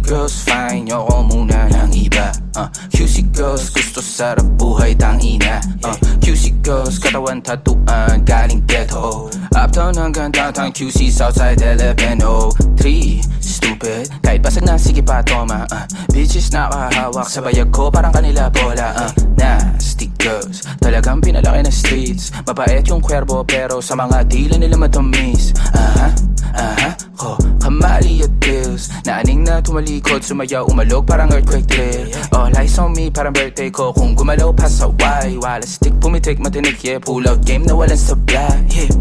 girls, fine, yoko muna ng iba. QC girls, gusto sarap buhay tangina. QC girls, katawan tatuan, galing ghetto. Uptown hanggang downtown, QC Southside, Eleveno 3, stupid, kahit basag na sige pa toma. Bitches nakahawak sa bayag ko, parang kanila bola. Nasty girls, talagang pinalaki na streets. Mabait yung kwerbo pero sa mga tila nila matamis. Ko, kamali at pills. Naaning na tumalikod, sumayaw, umalog parang earthquake drill. All eyes on me, parang birthday ko. Kung gumalaw pa sa Y, wala stick, pumitik, matinik, yeah. Pull out game na walang supply, yeah.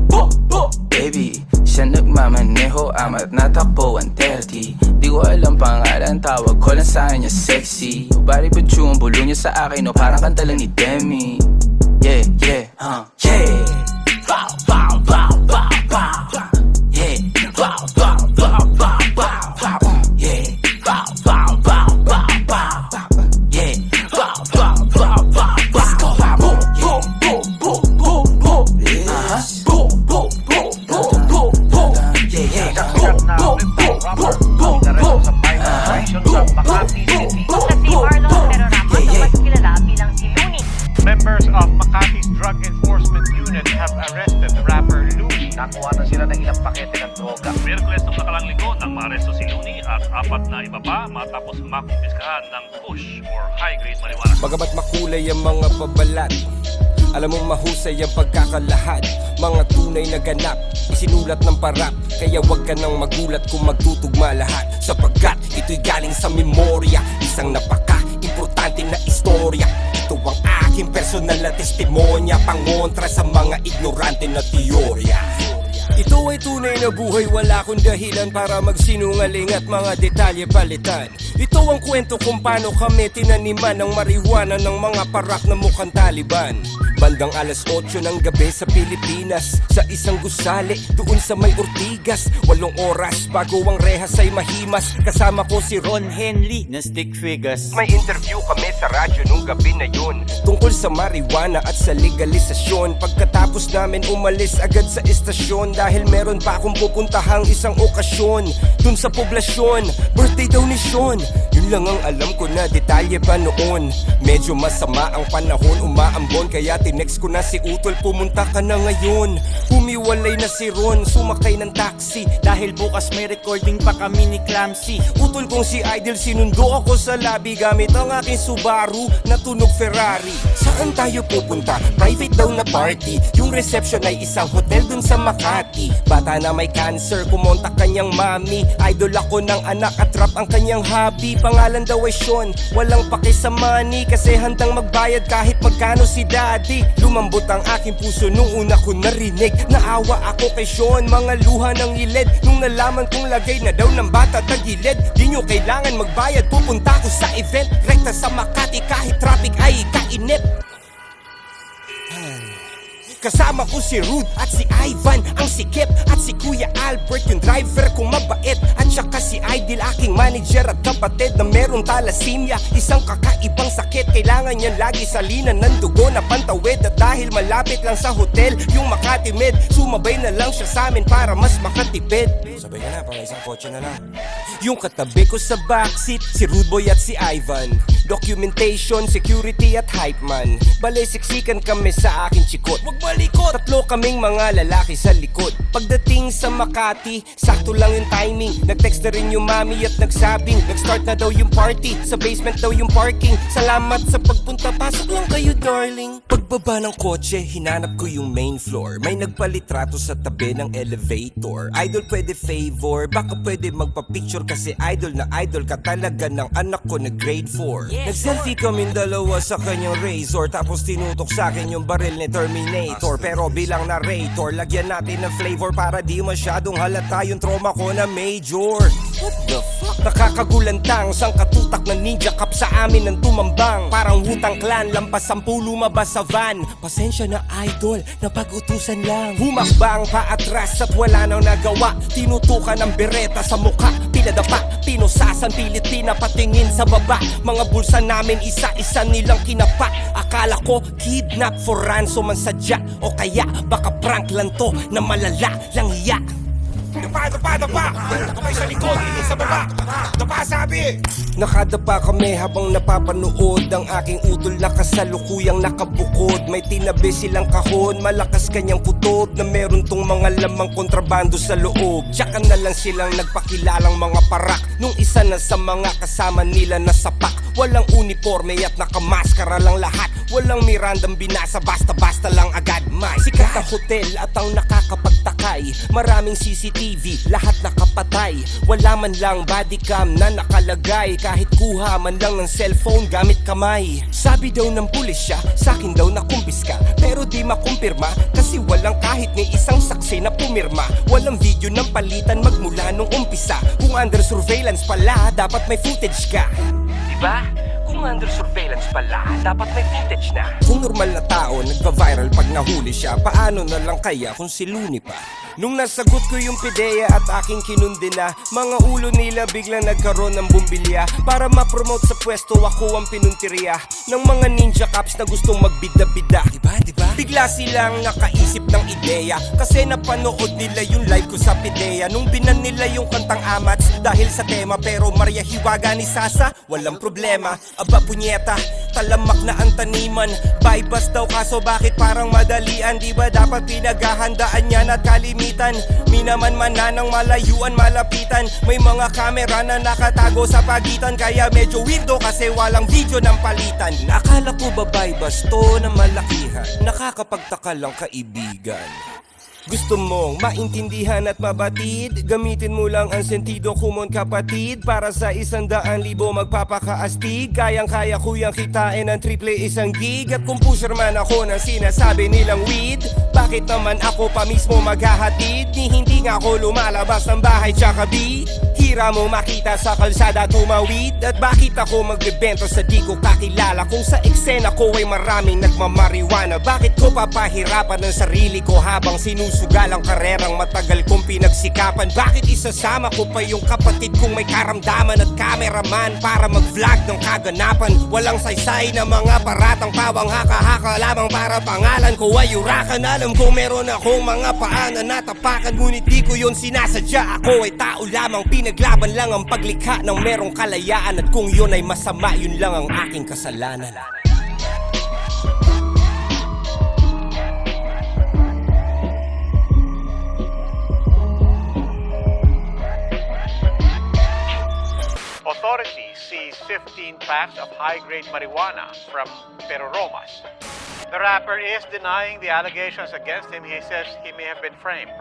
Baby, siya nagmamaneho, amat natakbo 130. Di ko alam pangalan, tawag ko lang sa kanya sexy. Bari but yung bulo niya sa akin, no, parang kanta lang ni Demi. Yeah, yeah, yeah. Bow, bow, bow, bow, bow. Yeah, bow, bow, bow, bow, bow. Yeah, bow, bow, bow, bow, bow. Yeah, bow, bow, bow, bow. Let's go. Boom, boom, boom, boom, boom, boom. Boom, boom, boom, boom, boom, boom. Yeah, yeah. Boom, boom, boom, boom, boom, boom. Si Marlon Pero Ramos na mas kilala bilang si Looney. Members of Makati's Drug Enforcement Unit have arrested the rapper Looney. Nakuha na sila ng ilang pakete ng droga. Miyerkules ng nakalang linggo nang maaresto si Looney at apat na iba pa matapos makumpiskahan ng kush or high-grade marijuana. Bagamat makulay ang mga babalat, alam mong mahusay ang pagkakalahad. Mga tunay na ganap, isinulat ng parap. Kaya wag ka nang magulat kung magtutugma lahat. Sapagkat ito'y galing sa memorya, isang napaka-importante na istorya. Ito ang aking personal na testimonya, pangontra sa mga ignorante na teorya. Ito ay tunay na buhay, wala akong dahilan para magsinungaling at mga detalye palitan. Ito ang kwento kung paano kami tinaniman ng marijuana ng mga parak na mukhang Taliban. Bandang alas 8 ng gabi sa Pilipinas, sa isang gusali doon sa may Ortigas. 8 oras bago ang rehas ay mahimas. Kasama ko si Ron Henley na Stick Figures. May interview kami sa radyo nung gabi na yun, tungkol sa marijuana at sa legalisasyon. Pagkatapos namin umalis agad sa istasyon, dahil meron pa akong pupuntahang isang okasyon dun sa poblasyon, birthday daw ni Sean. Yun lang ang alam ko na detalye pa noon. Medyo masama ang panahon, umaambon, kaya tinext ko na si Utol, pumunta ka na ngayon. Humiwalay na si Ron, sumakay ng taxi, dahil bukas may recording pa kami ni Clamsy. Utol kong si Idol, sinundo ako sa lobby gamit ang aking Subaru na tunog Ferrari. Saan tayo pupunta? Private daw na party. Yung reception ay isang hotel dun sa Makati. Bata na may cancer, kumontak kanyang mami. Idol ako ng anak at rap ang kanyang hobby. Pangalan daw ay Sean, walang pake sa money, kasi handang magbayad kahit magkano si daddy. Lumambot ang aking puso nung una ko narinig. Naawa ako kay Sean, mga luha ng ilid, nung nalaman kong lagay na daw ng bata tagilid. Di nyo kailangan magbayad, pupunta ko sa event. Rekta sa Makati kahit traffic ay kainip. Kasama ko si Rude at si Ivan, ang sikip, at si Kuya Albert, yung driver kong mabait. At saka si Idol, aking manager at kapatid na merong thalassemia, isang kakaibang sakit. Kailangan niyan lagi salinan ng dugo na pantawid. At dahil malapit lang sa hotel yung Makati Med, sumabay na lang siya sa amin para mas makatipid. Sabay ka na, para isang kotse na lang. Yung katabi ko sa backseat, si Rude Boy at si Ivan. Documentation, security at hype man. Balay siksikan kami sa aking chikot. Wag malikot! Tatlo kaming mga lalaki sa likod. Pagdating sa Makati, sakto lang yung timing. Nag-text na rin yung mami at nagsabing nag-start na daw yung party, sa basement daw yung parking. Salamat sa pagpunta, pasok lang kayo darling. Pagbaba ng kotse, hinanap ko yung main floor. May nagpalitrato sa tabi ng elevator. Idol, pwede favor, baka pwede magpa-picture, kasi idol na idol ka talaga ng anak ko na grade 4. Nag-selfie kaming dalawa sa kanyang razor, tapos tinutok sa akin yung baril ni Terminator. Pero bilang narrator, lagyan natin ng flavor para di masyadong halata yung trauma ko na major. What the fuck? Nakakagulantang, sangkatutak na ninja cap sa amin ng tumambang. Parang Wu-Tang Clan, lampas 10 lumabas sa van. Pasensya na idol, napag-utusan lang. Humakbang paatras at wala nang nagawa. Tinutukan ng bereta sa mukha, pinadapa, pinusasan, pilit pinapatingin sa baba. Mga bulsa namin isa-isa nilang kinapa. Akala ko kidnap for ransom ang sadya, o kaya baka prank lang to na malala lang iya. Dapa! Kamay sa likod, hindi sa baba. Dapa sabi! Nakadapa kami habang napapanood ang aking utol na kasalukuyang nakabukod. May tinabi silang kahon, malakas kanyang putob na meron tong mga lamang kontrabando sa loob. Tsaka na lang silang nagpakilalang mga parak nung isa na sa mga kasama nila na sapak. Walang uniforme at nakamaskara lang lahat. Walang Mirandang binasa, basta-basta lang agad. May sikat na hotel at ang nakakapagtakay. Maraming CCTV, lahat nakapatay. Wala man lang bodycam na nakalagay. Kahit kuha man lang ng cellphone gamit kamay. Sabi daw ng pulisya, sakin daw nakumpiska. Pero di makumpirma kasi walang kahit ni isang saksi na pumirma. Walang video ng palitan magmula nung umpisa. Kung under surveillance pala, dapat may footage ka. Diba? Kung under surveillance pala, dapat may footage na. Kung normal na tao, nagpa-viral pag nahuli siya, paano na lang kaya kung si Looney pa? Nung nasagot ko yung pideya at aking kinundi na, mga ulo nila biglang nagkaroon ng bumbilya. Para ma-promote sa pwesto, ako ang pinuntirya ng mga ninja cops na gustong magbida-bida. Diba? Bigla silang nakaisip ng ideya kasi napanood nila yung live ko sa pideya. Nung binan nila yung kantang Amats dahil sa tema, pero Maria Hiwaga ni Sasa, walang problema. Aba punyeta, talamak na ang taniman. Bypass daw kaso bakit parang madalian? Di ba dapat pinaghahandaan yan at kalimitan? Minaman man na ng malayuan malapitan. May mga kamera na nakatago sa pagitan, kaya medyo weirdo kasi walang video ng palitan. Akala ko ba bypass to na malakihan? Nakakapagtaka lang kaibigan. Gusto mong maintindihan at mabatid? Gamitin mo lang ang sentido kumon kapatid. Para sa 100,000 magpapakaastig, kayang-kaya ko yung kitain ng triple 1 gig. At kung pusher man ako ng sinasabi nilang weed, bakit naman ako pa mismo maghahatid? Ni hindi nga ako lumalabas ng bahay tsaka B. Hira mo makita sa kalsada tumawid. At bakit ako magbebento sa di ko kakilala? Kung sa eksena ko ay maraming nagmamariwana, bakit ko papahirapan ang sarili ko habang sinusugal ang karerang matagal kong pinagsikapan? Bakit isasama ko pa yung kapatid kong may karamdaman at cameraman para mag-vlog ng kaganapan? Walang saysay na mga paratang pawang haka-haka lamang para pangalan ko ay urakan. Alam ko meron akong mga paanan na tapakan, ngunit di ko yun sinasadya. Ako ay tao lamang, pinaglaban lang ang paglikha ng merong kalayaan. At kung yun ay masama, yun lang ang aking kasalanan. Authorities seized 15 packs of high-grade marijuana from Peruromas. The rapper is denying the allegations against him. He says he may have been framed.